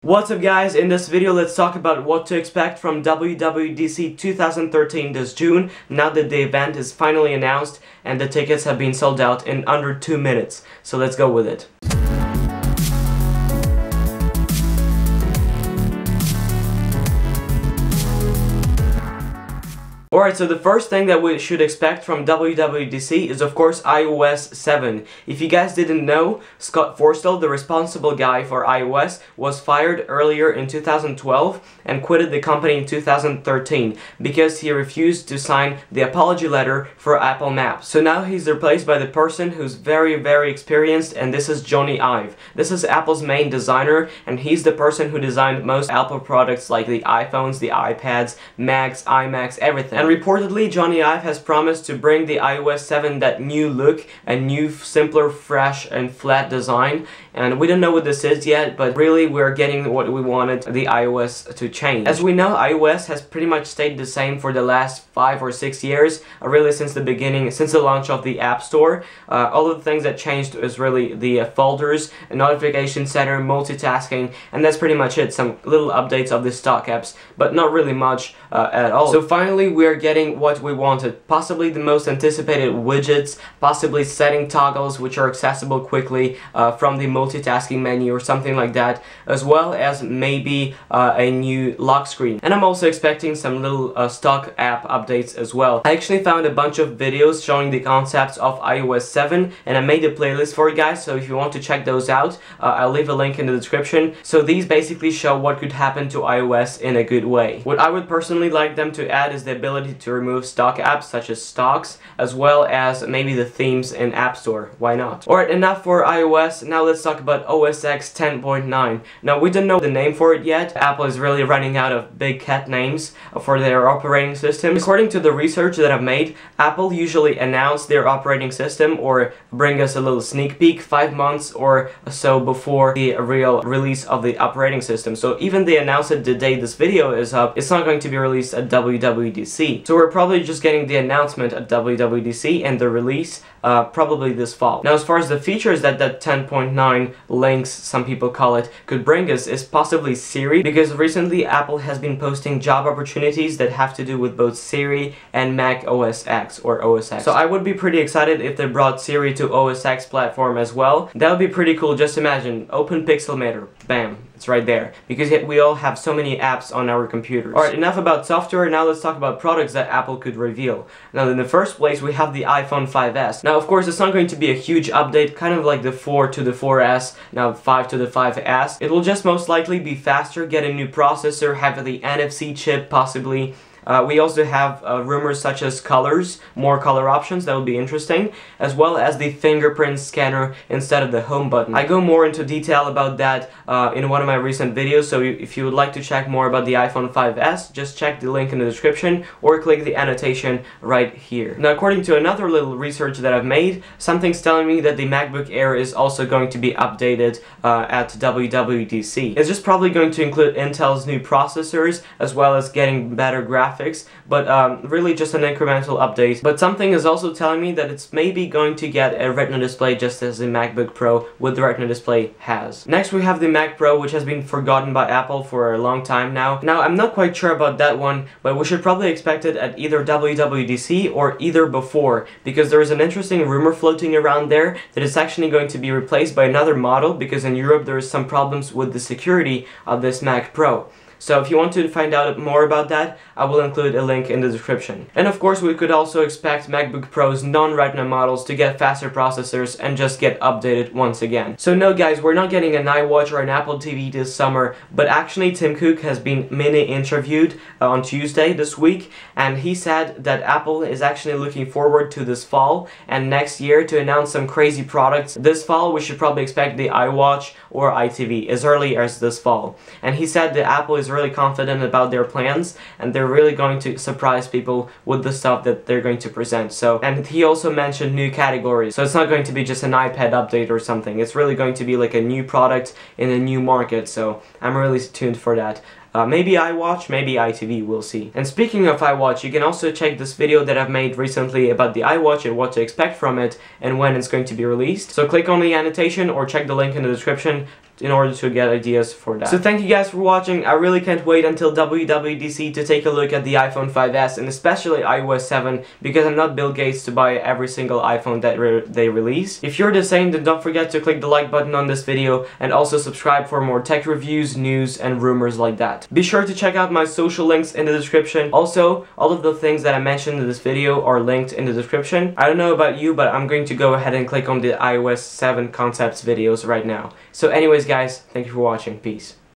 What's up guys, in this video let's talk about what to expect from WWDC 2013 this June, now that the event is finally announced and the tickets have been sold out in under 2 minutes. So let's go with it. Alright, so the first thing that we should expect from WWDC is of course iOS 7. If you guys didn't know, Scott Forstall, the responsible guy for iOS, was fired earlier in 2012 and quitted the company in 2013 because he refused to sign the apology letter for Apple Maps. So now he's replaced by the person who's very experienced, and this is Jony Ive. This is Apple's main designer, and he's the person who designed most Apple products like the iPhones, the iPads, Macs, iMacs, everything. And reportedly, Jony Ive has promised to bring the iOS 7 that new look, a new, simpler, fresh, and flat design. And we don't know what this is yet, but really we're getting what we wanted the iOS to change. As we know, iOS has pretty much stayed the same for the last 5 or 6 years, really since the beginning, since the launch of the App Store. All of the things that changed is really the folders, notification center, multitasking, and that's pretty much it. Some little updates of the stock apps, but not really much at all. So finally we're getting what we wanted, possibly the most anticipated widgets, possibly setting toggles which are accessible quickly from the multitasking menu or something like that, as well as maybe a new lock screen. And I'm also expecting some little stock app updates as well. I actually found a bunch of videos showing the concepts of iOS 7 and I made a playlist for you guys, so if you want to check those out, I'll leave a link in the description. So these basically show what could happen to iOS in a good way. What I would personally like them to add is the ability to remove stock apps such as stocks, as well as maybe the themes in App Store. Why not? Alright, enough for iOS. Now let's talk about OS X 10.9. Now we don't know the name for it yet. Apple is really running out of big cat names for their operating systems. According to the research that I've made, Apple usually announce their operating system or bring us a little sneak peek 5 months or so before the real release of the operating system. So even they announce it the day this video is up, it's not going to be released at WWDC. So we're probably just getting the announcement at WWDC and the release probably this fall. Now as far as the features that 10.9 links, some people call it, could bring us is possibly Siri, because recently Apple has been posting job opportunities that have to do with both Siri and Mac OS X or OS X. So I would be pretty excited if they brought Siri to OS X platform as well. That would be pretty cool. Just imagine, open Pixelmator, bam, it's right there, because we all have so many apps on our computers. Alright, enough about software, now let's talk about products that Apple could reveal. Now in the first place we have the iPhone 5S. Now of course it's not going to be a huge update, kind of like the 4 to the 4S, now 5 to the 5S. It will just most likely be faster, get a new processor, have the NFC chip possibly. We also have rumors such as colors, more color options, that would be interesting, as well as the fingerprint scanner instead of the home button. I go more into detail about that in one of my recent videos, so if you would like to check more about the iPhone 5S, just check the link in the description or click the annotation right here. Now according to another little research that I've made, something's telling me that the MacBook Air is also going to be updated at WWDC. It's just probably going to include Intel's new processors as well as getting better graphics, but really just an incremental update. But something is also telling me that it's maybe going to get a Retina display just as the MacBook Pro with the Retina display has. Next we have the Mac Pro, which has been forgotten by Apple for a long time now. Now I'm not quite sure about that one, but we should probably expect it at either WWDC or either before, because there is an interesting rumor floating around there that it's actually going to be replaced by another model, because in Europe there is some problems with the security of this Mac Pro. So if you want to find out more about that, I will include a link in the description. And of course we could also expect MacBook Pro's non-Retina models to get faster processors and just get updated once again. So no guys, we're not getting an iWatch or an Apple TV this summer, but actually Tim Cook has been mini-interviewed on Tuesday this week, and he said that Apple is actually looking forward to this fall and next year to announce some crazy products. This fall we should probably expect the iWatch or iTV as early as this fall. And he said that Apple is really confident about their plans and they're really going to surprise people with the stuff that they're going to present. So, and he also mentioned new categories, so it's not going to be just an iPad update or something. It's really going to be like a new product in a new market, so I'm really tuned for that. Maybe iWatch, maybe ITV, we'll see. And speaking of iWatch, you can also check this video that I've made recently about the iWatch and what to expect from it and when it's going to be released. So click on the annotation or check the link in the description in order to get ideas for that. So thank you guys for watching. I really can't wait until WWDC to take a look at the iPhone 5s and especially iOS 7, because I'm not Bill Gates to buy every single iPhone that they release. If you're the same, then don't forget to click the like button on this video and also subscribe for more tech reviews, news, and rumors like that. Be sure to check out my social links in the description. Also, all of the things that I mentioned in this video are linked in the description. I don't know about you, but I'm going to go ahead and click on the iOS 7 concepts videos right now. So anyways guys, thank you for watching. Peace.